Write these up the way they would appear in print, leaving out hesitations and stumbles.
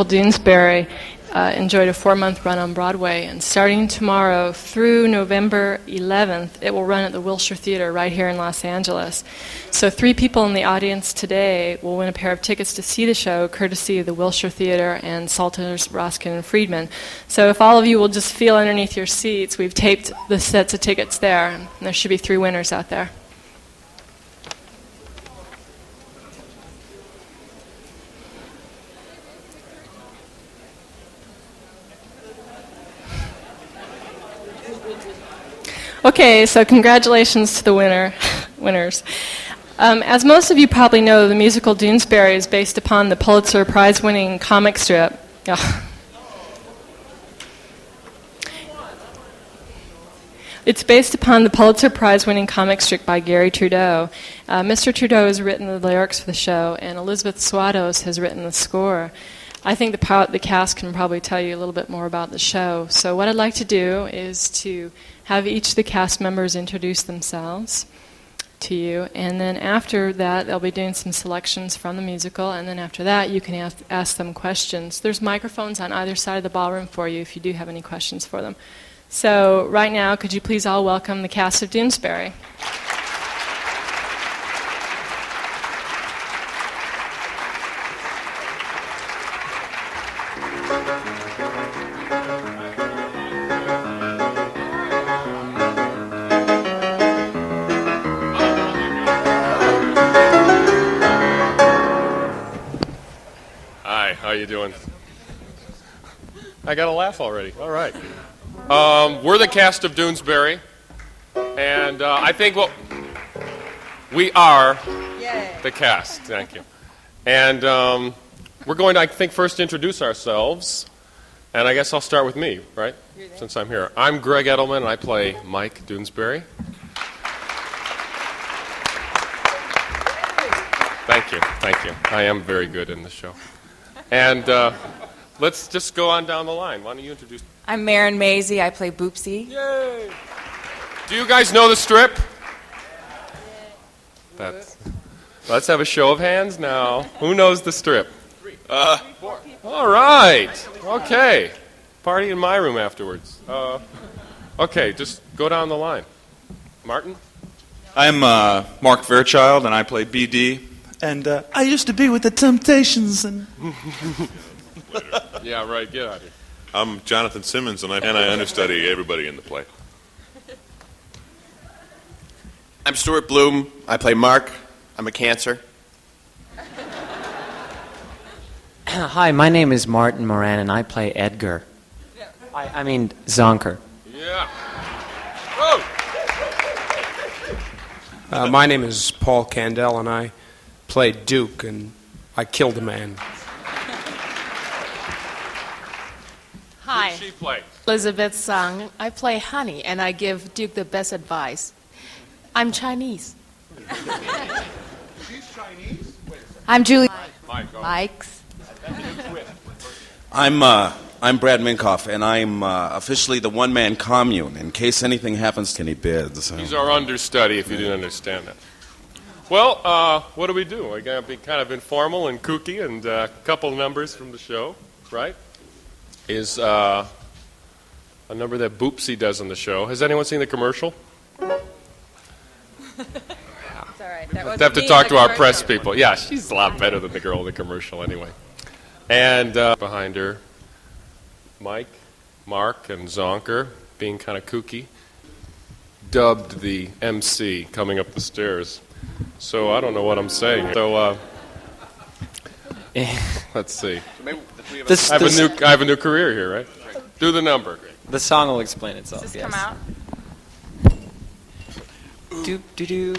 musical Doonesbury enjoyed a 4-month run on Broadway, and starting tomorrow through November 11th, it will run at the Wilshire Theater right here in Los Angeles. So 3 people in the audience today will win a pair of tickets to see the show, courtesy of the Wilshire Theater and Salters, Roskin, and Friedman. So if all of you will just feel underneath your seats, we've taped the sets of tickets there, and there should be 3 winners out there. Okay, so congratulations to the winners. As most of you probably know, the musical Doonesbury is based upon the Pulitzer Prize-winning comic strip. It's based upon the Pulitzer Prize-winning comic strip by Gary Trudeau. Mr. Trudeau has written the lyrics for the show, and Elizabeth Swados has written the score. I think the cast can probably tell you a little bit more about the show. So what I'd like to do is to have each of the cast members introduce themselves to you, and then after that they'll be doing some selections from the musical, and then after that you can ask them questions. There's microphones on either side of the ballroom for you if you do have any questions for them. So right now, could you please all welcome the cast of Doonesbury. How you doing? I got a laugh already. All right. We're the cast of Doonesbury, and I think we are the cast. Thank you. And we're going to, I think, first introduce ourselves, and I guess I'll start with me, right? Since I'm here. I'm Greg Edelman, and I play Mike Doonesbury. Thank you. Thank you. I am very good in the show. And let's just go on down the line. Why don't you introduce? I'm Maren Maisie. I play Boopsie. Yay! Do you guys know the strip? Let's have a show of hands now. Who knows the strip? 4. All right. Okay. Party in my room afterwards. Okay, just go down the line. Martin? I'm Mark Fairchild, and I play BD. And I used to be with the Temptations. And yeah, right. Get out of here. I'm Jonathan Simmons, and I understudy everybody in the play. I'm Stuart Bloom. I play Mark. I'm a Cancer. Hi, my name is Martin Moran, and I play Edgar. I mean Zonker. Yeah. My name is Paul Candell, and I play Duke, and I killed a man. Hi. Who does she play? Elizabeth Sung. I play Honey, and I give Duke the best advice. I'm Chinese. She's Chinese? I'm Julie. Mike's. I'm Brad Minkoff, and I'm officially the one-man commune in case anything happens to any bids. So. He's our understudy, if you didn't understand that. Well, what do we do? We're going to be kind of informal and kooky, and a couple numbers from the show, right? Is a number that Boopsie does on the show. Has anyone seen the commercial? It's all right. We'll have to talk to our press people. Yeah, she's a lot better than the girl in the commercial anyway. And behind her, Mike, Mark, and Zonker, being kind of kooky, dubbed the MC coming up the stairs. So I don't know what I'm saying. So let's see. I have a new career here, right? Do the number. The song will explain itself. Does this come out? Doop doo doo.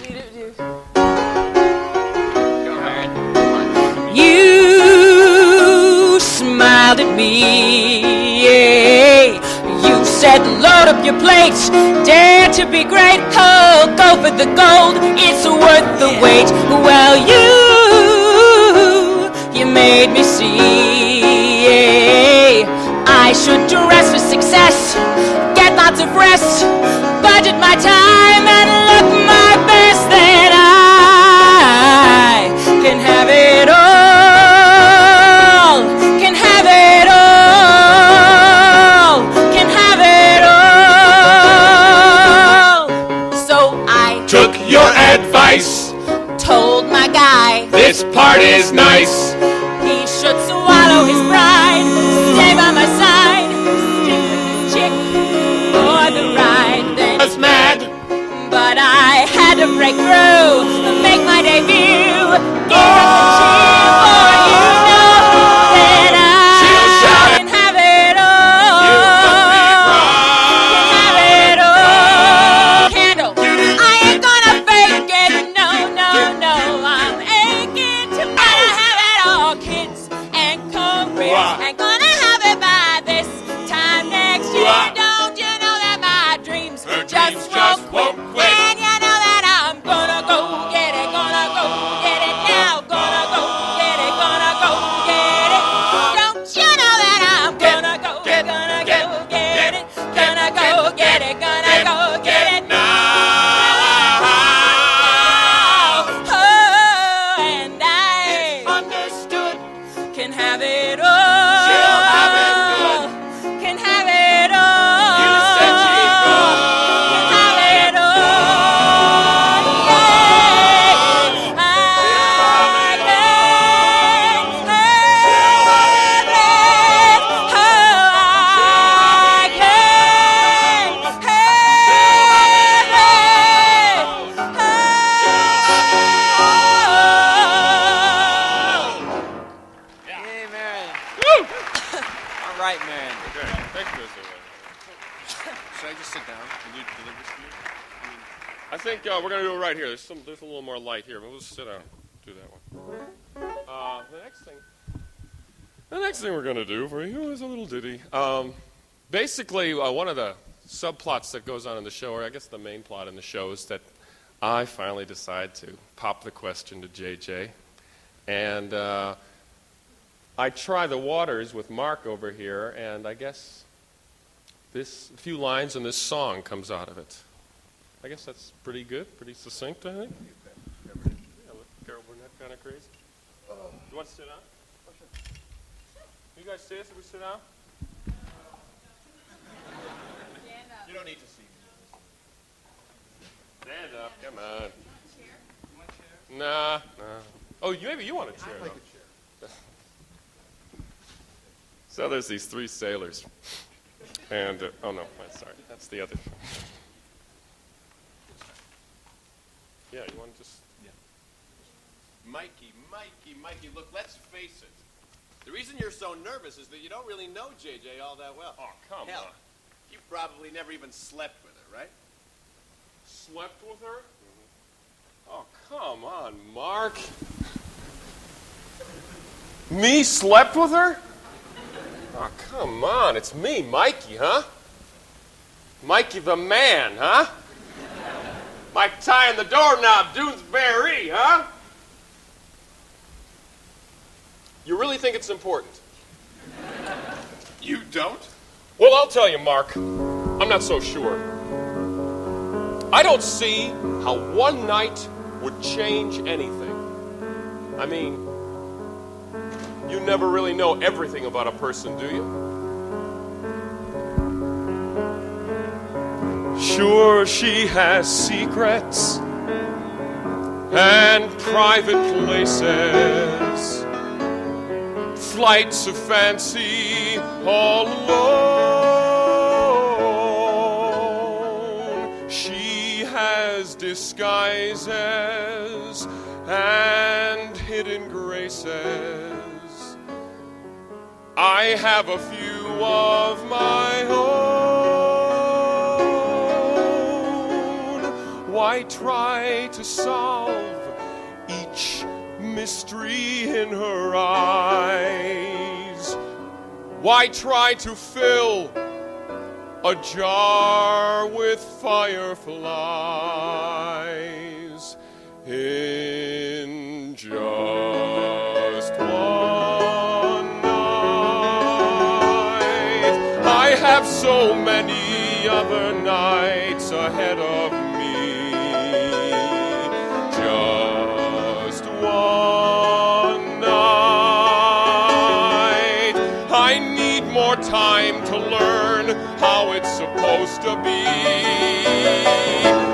You smiled at me, yeah. You said load up your plates, dare to be great. Oh, go for the gold, it's worth the wait. Well, you made me see, yeah. I should dress for success, get lots of rest, budget my time and look my best. Then I can have it all, can have it ice. Told my guy This part is nice. he should swallow his pride, stay by my side, stick with this chick for the ride. Then That's mad. but I had to break through, make my debut, give us a cheer for you know that I can have it all. You must be Can have it all. Candle, I ain't gonna fake it, no, no, no. I'm aching to have it all, kids and career. I'm gonna have it by this time next year. Don't you know that my dreams just won't quit? And you know that I'm gonna go get it, gonna go get it now, gonna go get it, gonna go get it. Don't you know that I'm gonna go get it, gonna go get it, gonna go get it now. Oh, and I understood can have it all. She'll have it good. Can have it all. You said she could. Can have it all. Yeah. I can have it. Oh, I can have it. Hey, Marion. All right, Marion. Okay, thank you, Mr. Should I just sit down and you deliver this to you? I think we're going to do it right here. There's a little more light here, but we'll just sit down and do that one. The next thing we're going to do for you is a little ditty. Basically, one of the subplots that goes on in the show, or I guess the main plot in the show, is that I finally decide to pop the question to JJ. And I try the waters with Mark over here, and I guess this few lines in this song comes out of it. I guess that's pretty good, pretty succinct, I think. Yeah, Carol Burnett kind of crazy. You want to sit down? Oh, sure. You guys see us if we sit down? You don't need to see me. Stand up, come on. Nah. Oh, maybe you want a chair, though. So there's these three sailors. And, oh no, sorry, that's the other. Yeah, you want to just... Mikey, look, let's face it. The reason you're so nervous is that you don't really know JJ all that well. Oh, come Hell, on. you probably never even slept with her, right? Slept with her? Oh, come on, Mark. Me slept with her? Oh, come on. It's me, Mikey, huh? Mikey the man, huh? Mike tying the doorknob, Doonesbury, huh? You really think it's important? You don't? Well, I'll tell you, Mark. I'm not so sure. I don't see how one night would change anything. I mean, you never really know everything about a person, do you? Sure, she has secrets and private places, flights of fancy all alone. She has disguises and hidden graces. I have a few of my own. Why try to solve each mystery in her eyes? Why try to fill a jar with fireflies in just one night? I have so many other nights ahead of me. Just one night. I I need more time to learn how it's supposed to be.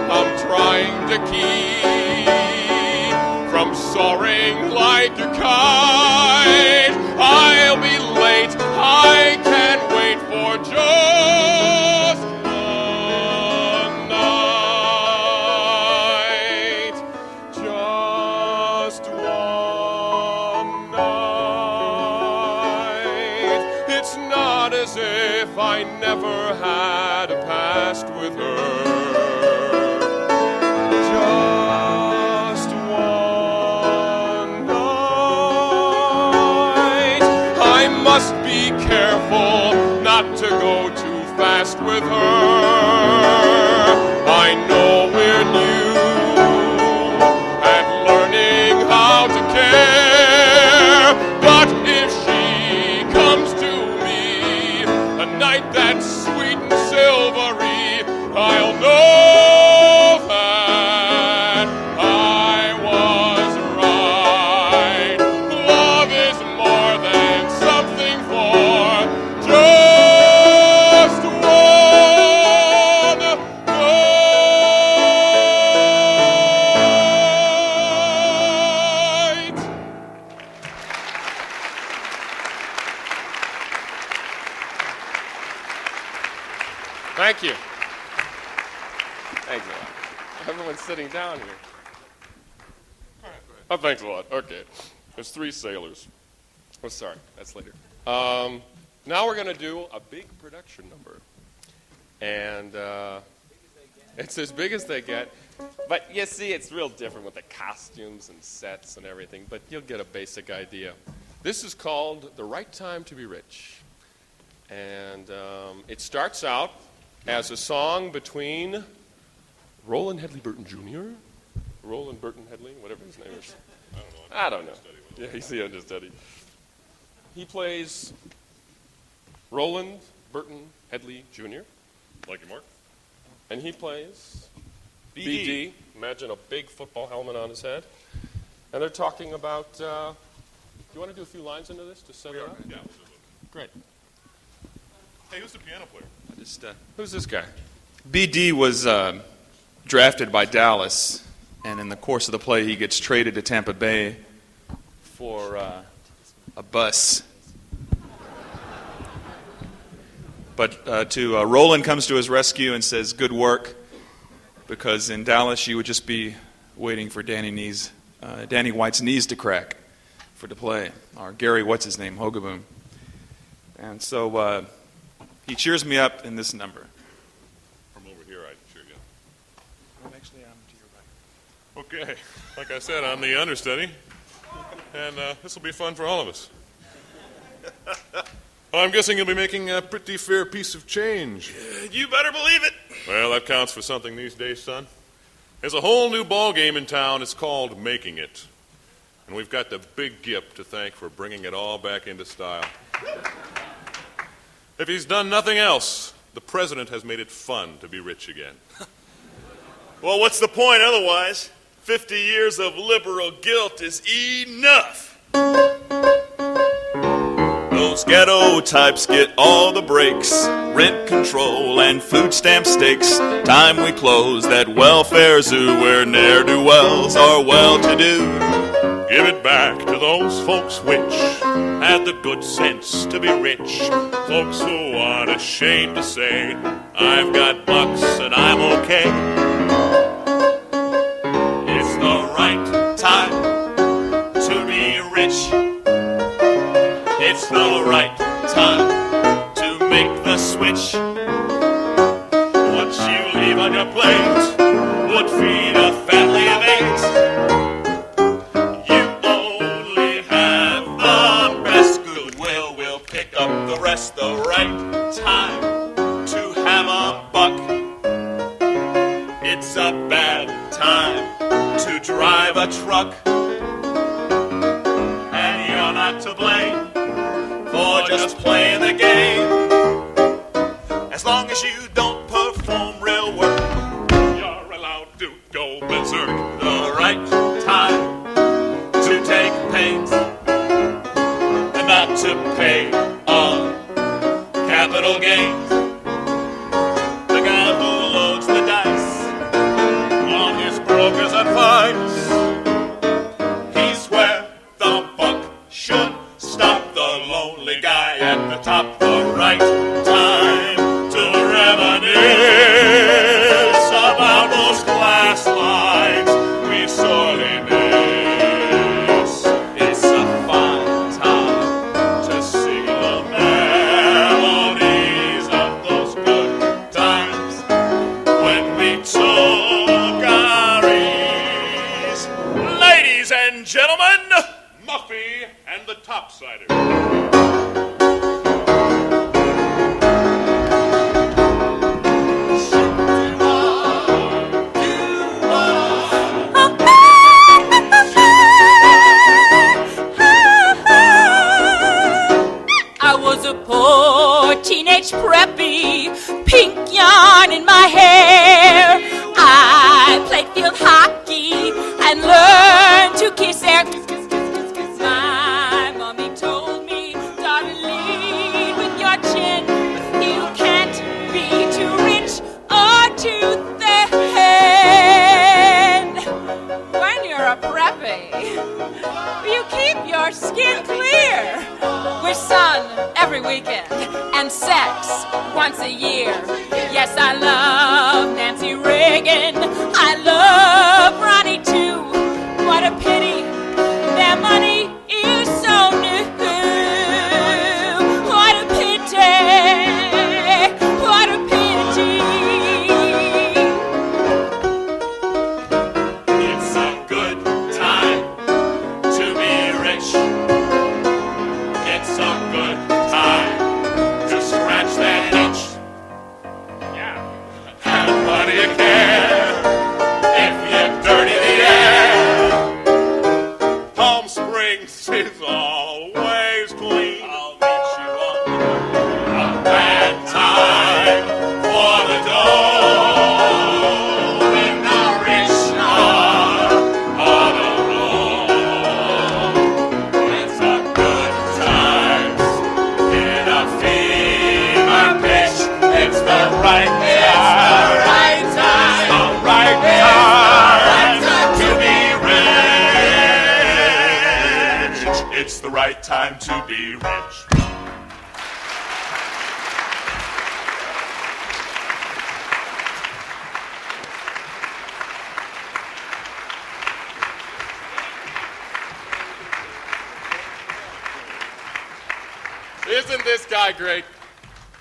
I'm trying to keep from soaring like a kite. I'll be late, I can't wait for just one night. Just one night. It's not as if I never had a past with her. Just one night. I must be careful not to go too fast with her. I know we're new at learning how to care, but if she comes to me a night that's sweet and silvery, I'll know that I was right. Love is more than something for just one night. Thank you. Thanks a lot. Everyone's sitting down here. Oh, thanks a lot. Okay. There's 3 sailors. Oh, sorry. That's later. Now we're going to do a big production number. And it's as big as they get. But you see, it's real different with the costumes and sets and everything. But you'll get a basic idea. This is called The Right Time to Be Rich. And it starts out as a song between Roland Hedley Burton Jr., Roland Burton Hedley, whatever his name is. I don't know. Yeah, he's the understudy. He plays Roland Burton Hedley Jr. Like you, Mark? And he plays BD. Imagine a big football helmet on his head. And they're talking about, do you want to do a few lines into this to set it up? Yeah. Great. Hey, who's the piano player? Who's this guy? BD was drafted by Dallas, and in the course of the play, he gets traded to Tampa Bay for a bus. But Roland comes to his rescue and says, "Good work," because in Dallas you would just be waiting for Danny White's knees to crack for the play, or Gary, what's his name, Hogaboom. And so he cheers me up in this number. From over here, I cheer you. Actually, I'm to your right. Okay. Like I said, I'm the understudy. And this will be fun for all of us. Well, I'm guessing you'll be making a pretty fair piece of change. You better believe it. Well, that counts for something these days, son. There's a whole new ball game in town. It's called Making It. And we've got the big Gip to thank for bringing it all back into style. If he's done nothing else, the president has made it fun to be rich again. Well, what's the point otherwise? 50 years of liberal guilt is enough. Those ghetto types get all the breaks, rent control and food stamp stakes. Time we close that welfare zoo where ne'er-do-wells are well-to-do. Give it back to those folks which had the good sense to be rich. Folks who aren't ashamed to say, I've got bucks and I'm okay. It's the right time to be rich. It's the right time to make the switch. What you leave on your plate would feed a family of 8. You only have the best goodwill. We'll pick up the rest. The right time to have a buck. It's a bad time to drive a truck. And you're not to blame for just playing the game. As long as you don't perform real work, You're allowed to go berserk. the right time to take pains and not to pay a Bill Gates, the guy who loads the dice on his broker's advice. He's where the buck should stop. The lonely guy at the top. The right time to reminisce about those class lines we sorely miss. It's a fine time to sing the melodies of those good times when we took our ease. Ladies and gentlemen, Muffy and the Topsiders. I was a poor teenage preppy, pink yarn in my hair. I played field hockey and learned to kiss air. My mommy told me, daughter, lead with your chin. You can't be too rich or too thin. When you're a preppy, you keep your skin clear. With sun every weekend and sex once a year. Yes, I love Nancy Reagan. I love Ronnie too. What a pity their money is so new. What a pity. What a pity. It's a good time to be rich. It's a good time to scratch that itch. Yeah. And what do you care if you dirty the air? Palm Springs is always clean. I'll meet you on a bad time for the dough. When the rich are on a roll. It's a good times in a fever pitch. It's the right time. It's the right time to be rich. It's the right time to be rich. Isn't this guy great?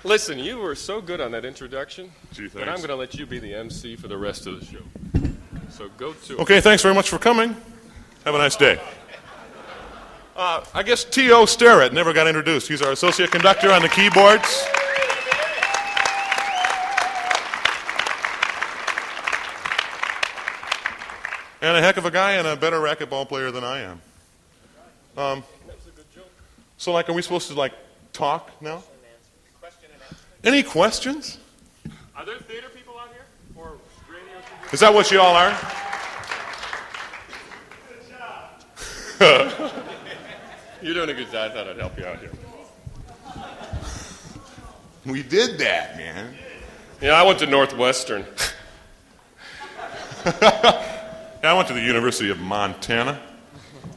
Listen, you were so good on that introduction. Gee, And thanks. I'm going to let you be the MC for the rest of the show. So go to it. Okay, thanks very much for coming. Have a nice day. I guess T.O. Starrett never got introduced. He's our associate conductor on the keyboards. And a heck of a guy and a better racquetball player than I am. So, like, are we supposed to, like, talk now? Any questions? Are there theater people out here? Or radio people? Is that what you all are? You're doing a good job. I thought I'd help you out here. We did that, man. Yeah, I went to Northwestern. I went to the University of Montana.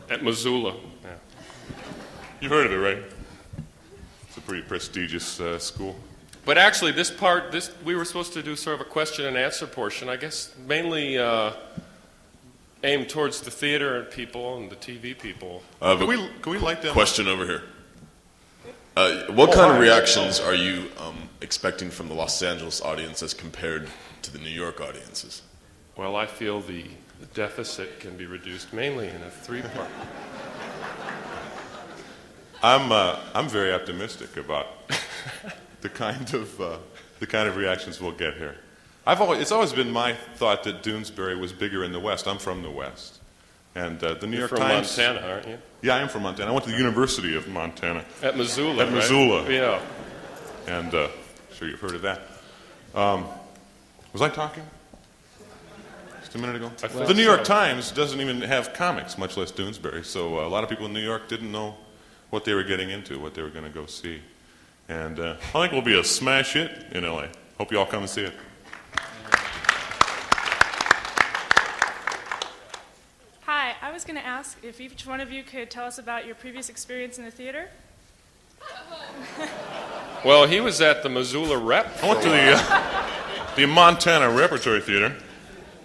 At Missoula. Yeah. You've heard of it, right? It's a pretty prestigious school. But actually, we were supposed to do sort of a question and answer portion, I guess, mainly aimed towards the theater people and the TV people. Can we light them question over here? What kind of reactions are you expecting from the Los Angeles audience as compared to the New York audiences? Well, I feel the deficit can be reduced mainly in a three-part. I'm very optimistic about the kind of reactions we'll get here. It's always been my thought that Doonesbury was bigger in the West. I'm from the West, and the New York Times. You're from Montana, aren't you? Yeah, I am from Montana. I went to the University of Montana. At Missoula. At Missoula. Right? Yeah. And sure you've heard of that. Was I talking just a minute ago? The New York Times doesn't even have comics, much less Doonesbury. So a lot of people in New York didn't know what they were getting into, what they were going to go see. And I think we'll be a smash hit in LA. Hope you all come and see it. Hi, I was going to ask if each one of you could tell us about your previous experience in the theater. Well, he was at the Missoula Rep. I went to the Montana Repertory Theater,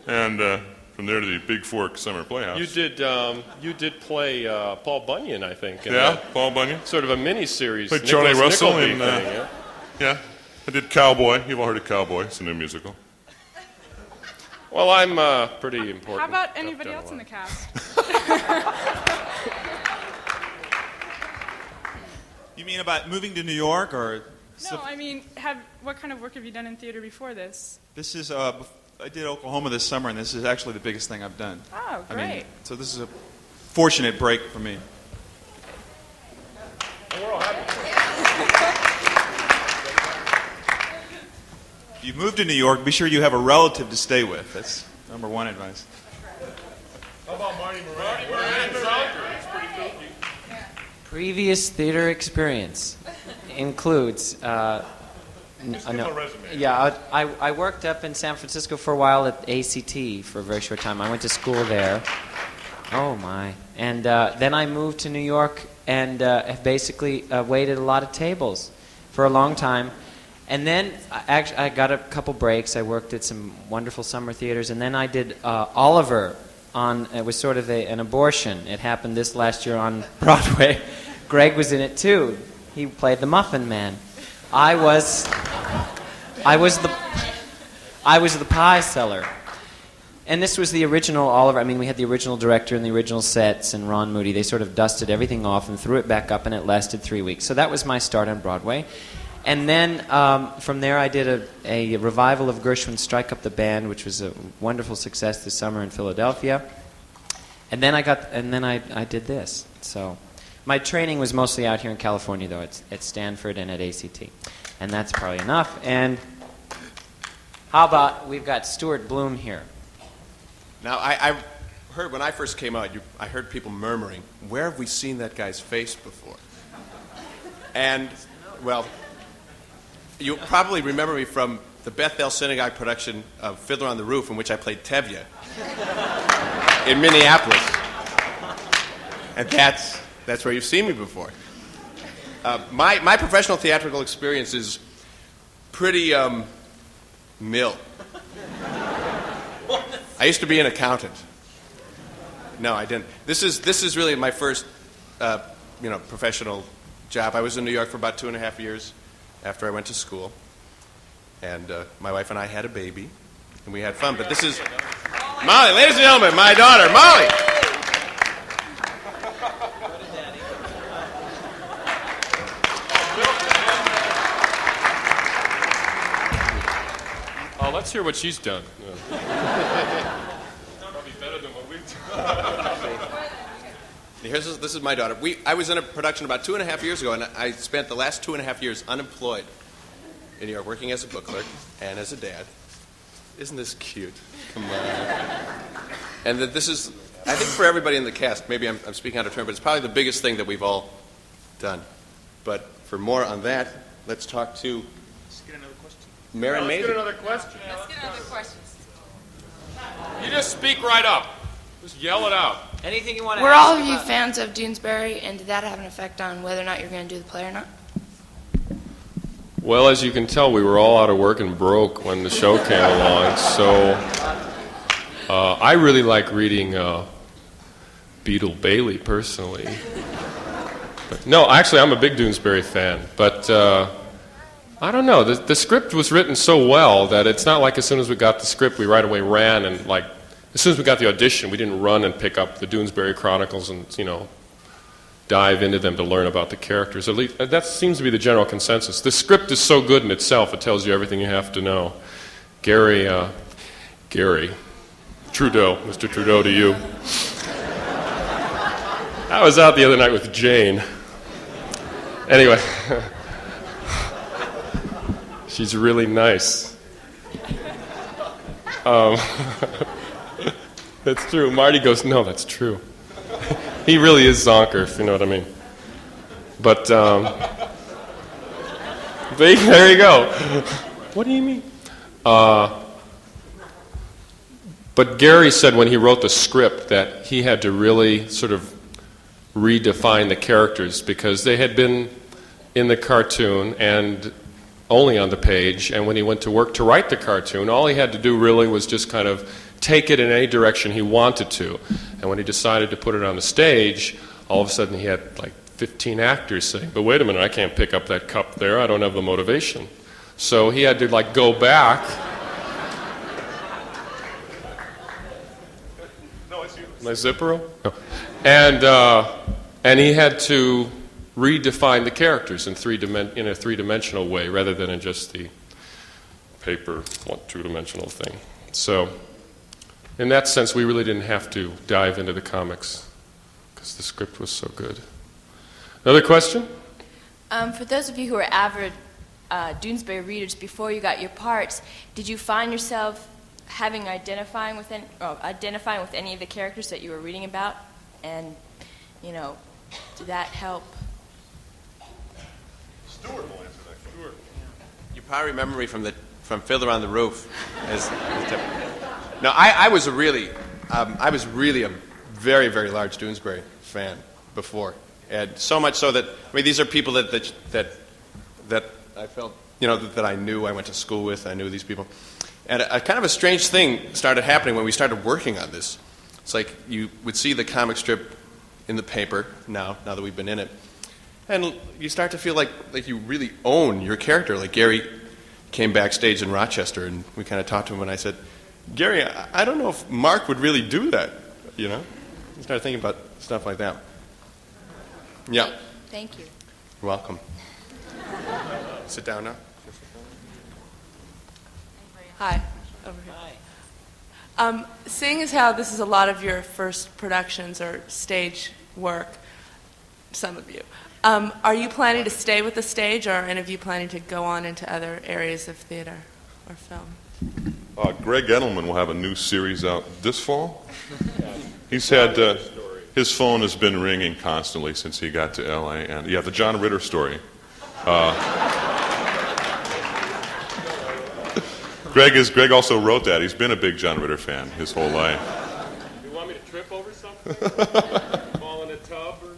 and from there to the Big Fork Summer Playhouse. You did play Paul Bunyan, I think. Yeah, Paul Bunyan. Sort of a mini-series. Played Charlie Russell Nickleby in, thing, yeah. I did Cowboy. You've all heard of Cowboy. It's a new musical. Well, I'm pretty important. How about anybody else in the cast? You mean about moving to New York, or? No, I mean, what kind of work have you done in theater before this? This is I did Oklahoma this summer, and this is actually the biggest thing I've done. Oh, great. I mean, so this is a fortunate break for me. We're all happy. If you move to New York, be sure you have a relative to stay with. That's number one advice. How about Marty Moran? Moran Zonker. He's pretty kooky. Previous theater experience includes. I worked up in San Francisco for a while at ACT for a very short time. I went to school there. Oh my! And then I moved to New York and have basically waited a lot of tables for a long time. And then I got a couple breaks. I worked at some wonderful summer theaters, and then I did Oliver. It was sort of an abortion. It happened this last year on Broadway. Greg was in it too. He played the Muffin Man. I was the pie seller. And this was the original Oliver. I mean, we had the original director and the original sets and Ron Moody. They sort of dusted everything off and threw it back up, and it lasted 3 weeks. So that was my start on Broadway. And then from there, I did a revival of Gershwin's Strike Up the Band, which was a wonderful success this summer in Philadelphia. And then I did this. So my training was mostly out here in California, though, at Stanford and at ACT. And that's probably enough. And how about we've got Stuart Bloom here. Now, I heard when I first came out, I heard people murmuring, where have we seen that guy's face before? And, well, you probably remember me from the Bethel Synagogue production of Fiddler on the Roof, in which I played Tevye in Minneapolis. And that's where you've seen me before. My professional theatrical experience is pretty mill. I used to be an accountant. No, I didn't. This is really my first professional job. I was in New York for about 2.5 years after I went to school, and my wife and I had a baby, and we had fun. But this is Molly, ladies and gentlemen, my daughter, Molly. Oh, let's hear what she's done. Probably better than what we've done. This is my daughter. I was in a production about 2.5 years ago, and I spent the last 2.5 years unemployed in New York, working as a book clerk and as a dad. Isn't this cute? Come on. And that this is, I think for everybody in the cast, maybe I'm speaking out of turn, but it's probably the biggest thing that we've all done. But for more on that, let's talk to Marin Maisie. Let's get another question. Let's get another question. You just speak right up. Just yell it out. Anything you want to Were ask all of you about? fans of Doonesbury, and did that have an effect on whether or not you're going to do the play or not? Well, as you can tell, we were all out of work and broke when the show came along. So I really like reading Beetle Bailey, personally. But, no, actually, I'm a big Doonesbury fan. But I don't know. The script was written so well that it's not like as soon as we got the script, we right away ran and, like, as soon as we got the audition, we didn't run and pick up the Doonesbury Chronicles and, dive into them to learn about the characters. At least that seems to be the general consensus. The script is so good in itself, it tells you everything you have to know. Gary Trudeau, Mr. Trudeau to you. I was out the other night with Jane. Anyway, she's really nice. That's true. Marty goes, no, that's true. He really is Zonker, if you know what I mean. But There you go. What do you mean? But Gary said when he wrote the script that he had to really sort of redefine the characters because they had been in the cartoon and only on the page, and when he went to work to write the cartoon, all he had to do really was just kind of take it in any direction he wanted to. And when he decided to put it on the stage, all of a sudden he had like 15 actors saying, but wait a minute, I can't pick up that cup there, I don't have the motivation. So he had to like go back. No, it's you. My zipper? No. And he had to redefine the characters in a three-dimensional way rather than in just the paper two-dimensional thing. So in that sense, we really didn't have to dive into the comics because the script was so good. Another question? For those of you who are avid Doonesbury readers, before you got your parts, did you find yourself identifying with any of the characters that you were reading about? And, did that help? Stuart will answer that. Stuart. You probably remember me from Fiddler on the Roof. No, I was really a very, very large Doonesbury fan before, and so much so that these are people that I felt that I knew. I went to school with. I knew these people, and a kind of a strange thing started happening when we started working on this. It's like you would see the comic strip in the paper now that we've been in it. And you start to feel like you really own your character. Like Gary came backstage in Rochester, and we kind of talked to him, and I said, Gary, I don't know if Mark would really do that, You started thinking about stuff like that. Yeah. Thank you. You're welcome. Sit down now. Hi. Over here. Seeing as how this is a lot of your first productions or stage work, some of you, are you planning to stay with the stage, or are any of you planning to go on into other areas of theater or film? Greg Edelman will have a new series out this fall. He's had his phone has been ringing constantly since he got to L.A. And the John Ritter story. Greg also wrote that. He's been a big John Ritter fan his whole life. You want me to trip over something? Fall in a tub? Or...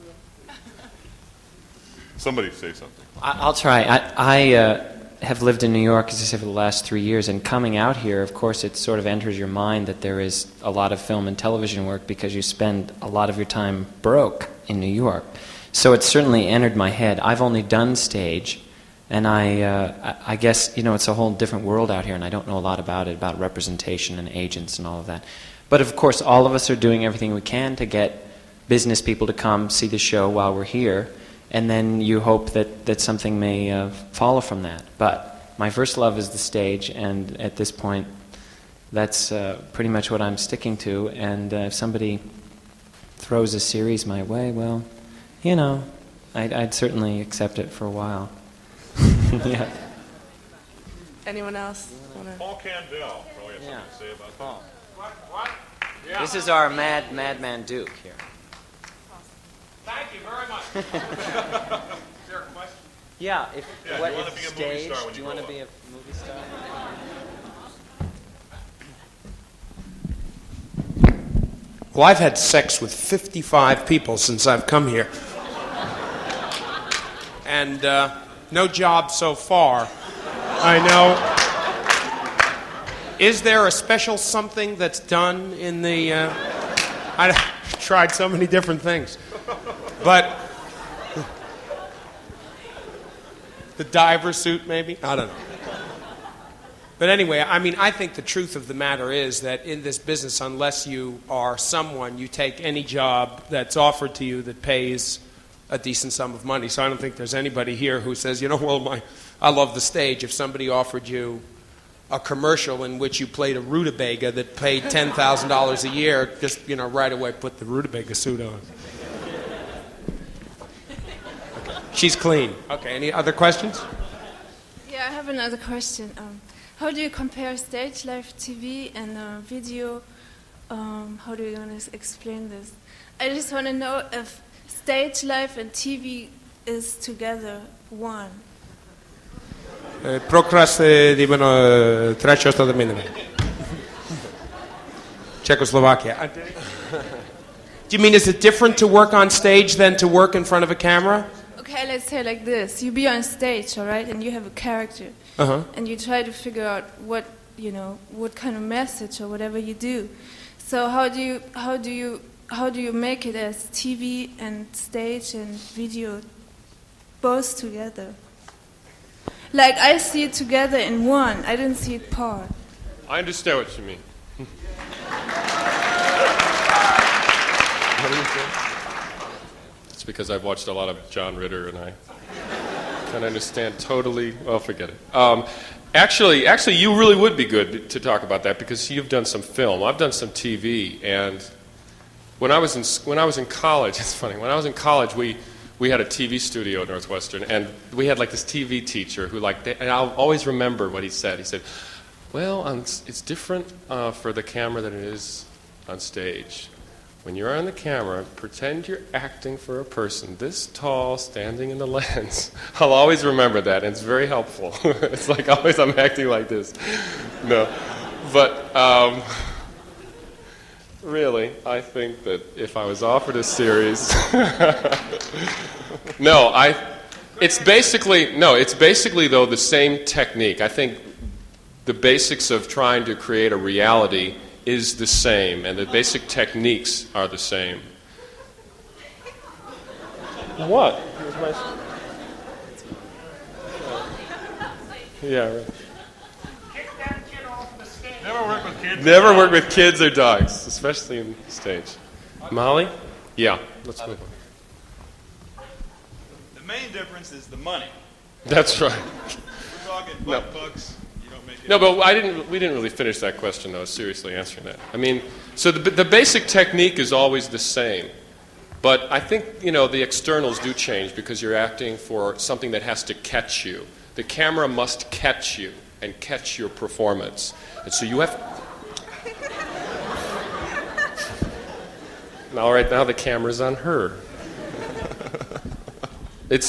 Somebody say something. I'll try. I have lived in New York, as I said, for the last 3 years, and coming out here, of course, it sort of enters your mind that there is a lot of film and television work because you spend a lot of your time broke in New York. So it certainly entered my head. I've only done stage, and I guess, it's a whole different world out here, and I don't know a lot about it, about representation and agents and all of that. But of course, all of us are doing everything we can to get business people to come see the show while we're here, and then you hope that something may follow from that. But my first love is the stage, and at this point, that's pretty much what I'm sticking to. And if somebody throws a series my way, well, I'd certainly accept it for a while. Yeah. Anyone else? Paul Candell probably has something to say about Paul. What? Yeah. This is our madman Duke here. Thank you very much. Is there a question? Yeah. Do you want to be a movie star when do you want to be a movie star? Well, I've had sex with 55 people since I've come here. And no job so far. I know. Is there a special something that's done in the... I've tried so many different things. But... the diver suit, maybe? I don't know. But anyway, I think the truth of the matter is that in this business, unless you are someone, you take any job that's offered to you that pays a decent sum of money. So I don't think there's anybody here who says, I love the stage. If somebody offered you a commercial in which you played a rutabaga that paid $10,000 a year, just, right away put the rutabaga suit on. Okay. She's clean. Okay, any other questions? Yeah, I have another question. How do you compare stage live TV and video? How do you want to explain this? I just want to know if stage live and TV is together one. Trečio minute. Czechoslovakia. Do you mean, is it different to work on stage than to work in front of a camera? Okay, let's say like this. You be on stage, all right, and you have a character. Uh-huh. And you try to figure out what kind of message or whatever you do. So how do you make it as TV and stage and video both together? Like I see it together in one. I didn't see it part. I understand what you mean. What do you think? It's because I've watched a lot of John Ritter and I can understand totally. Well, forget it. Actually, you really would be good to talk about that because you've done some film. I've done some TV, and when I was in college, it's funny. When I was in college, we had a TV studio at Northwestern, and we had like this TV teacher who and I'll always remember what he said. He said, "Well, it's different for the camera than it is on stage. When you're on the camera, pretend you're acting for a person this tall standing in the lens." I'll always remember that, and it's very helpful. It's like always I'm acting like this. No. But really, I think that if I was offered a series... It's basically, though, the same technique. I think the basics of trying to create a reality is the same, and the basic techniques are the same. What? Yeah, right. Never work with kids. Never work with kids or dogs, especially in stage. Molly? Yeah, let's move on. The main difference is the money. That's right. We're talking bucks. No, but we didn't really finish that question, though, seriously answering that. I mean, so the basic technique is always the same. But I think, the externals do change because you're acting for something that has to catch you. The camera must catch you and catch your performance. And so you have... All right, now the camera's on her. You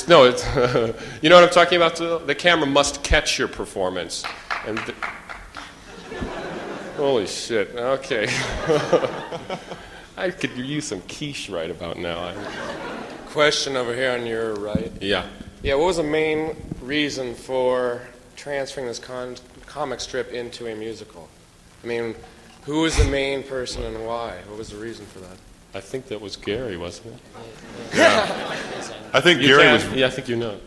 know what I'm talking about? The camera must catch your performance. And holy shit, okay. I could use some quiche right about now. Question over here on your right. Yeah. Yeah, what was the main reason for transferring this comic strip into a musical? I mean, who was the main person and why? What was the reason for that? I think that was Gary, wasn't it? Yeah. I think Gary was... Yeah, I think you know.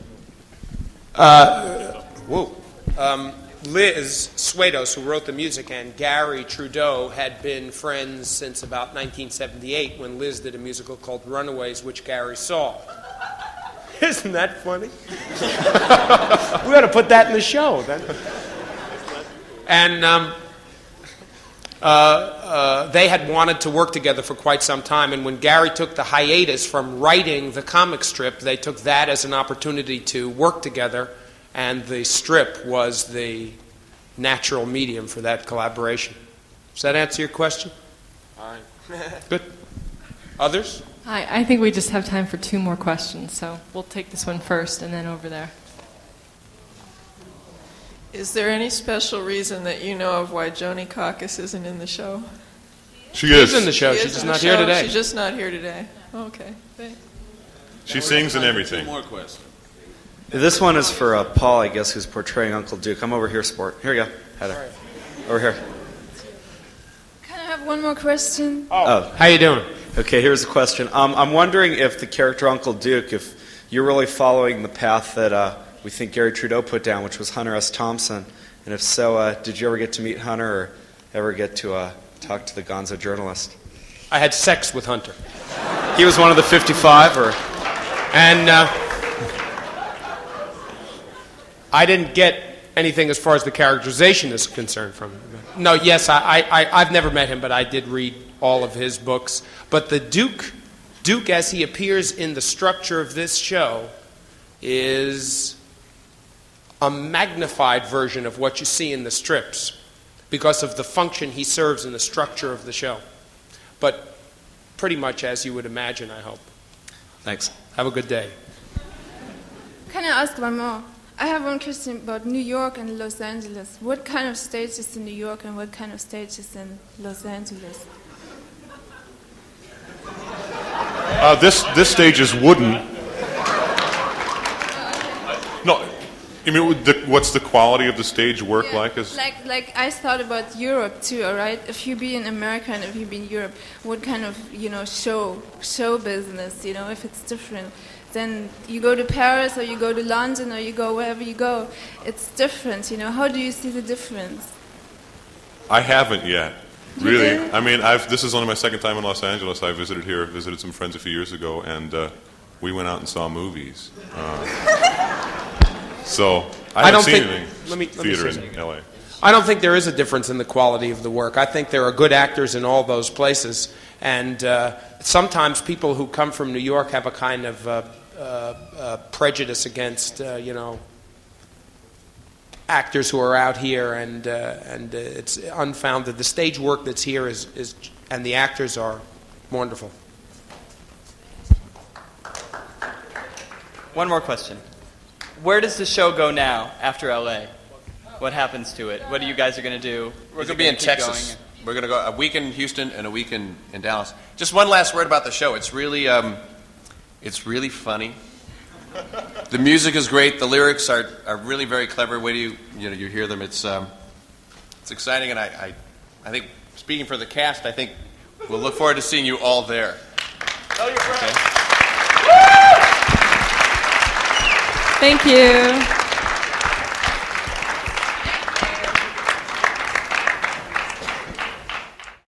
Liz Swados, who wrote the music, and Gary Trudeau had been friends since about 1978 when Liz did a musical called Runaways, which Gary saw. Isn't that funny? We ought to put that in the show. And they had wanted to work together for quite some time, and when Gary took the hiatus from writing the comic strip, they took that as an opportunity to work together, and the strip was the natural medium for that collaboration. Does that answer your question? Fine. Good. Others? Hi, I think we just have time for 2 more questions, so we'll take this one first and then over there. Is there any special reason that you know of why Joni Caucus isn't in the show? She's in the show. She's just not here today. She's just not here today. Okay, thanks. She sings and everything. 2 more questions. This one is for Paul, I guess, who's portraying Uncle Duke. I'm over here, sport. Here you go, Heather. Over here. Can I have one more question? Oh. How you doing? Okay, here's the question. I'm wondering if the character Uncle Duke, if you're really following the path that we think Gary Trudeau put down, which was Hunter S. Thompson. And if so, did you ever get to meet Hunter or ever get to talk to the gonzo journalist? I had sex with Hunter. He was one of the 55, or? And I didn't get anything as far as the characterization is concerned from him. No, yes, I've never met him, but I did read all of his books. But the Duke as he appears in the structure of this show is a magnified version of what you see in the strips because of the function he serves in the structure of the show. But pretty much as you would imagine, I hope. Thanks. Have a good day. Can I ask one more? I have one question about New York and Los Angeles. What kind of stage is in New York and what kind of stage is in Los Angeles? This stage is wooden. No, you mean what's the quality of the stage work like? Like I thought about Europe too, all right? If you be in America and if you be in Europe, what kind of show business, if it's different? Then you go to Paris or you go to London or you go wherever you go, it's different. How do you see the difference? I haven't yet, really. I mean, this is only my second time in Los Angeles. I visited some friends a few years ago, and we went out and saw movies. So I don't seen anything theater in LA. I don't think there is a difference in the quality of the work. I think there are good actors in all those places, and sometimes people who come from New York have a kind of prejudice against actors who are out here, and it's unfounded. The stage work that's here is and the actors are wonderful. One more question. Where does the show go now after LA? What happens to it? What are you guys going to do? We're going to be in Texas. We're going to go a week in Houston and a week in Dallas. Just one last word about the show. It's really funny. The music is great. The lyrics are really very clever. Way you hear them. It's exciting, and I think, speaking for the cast, I think we'll look forward to seeing you all there. Tell your friends. Thank you.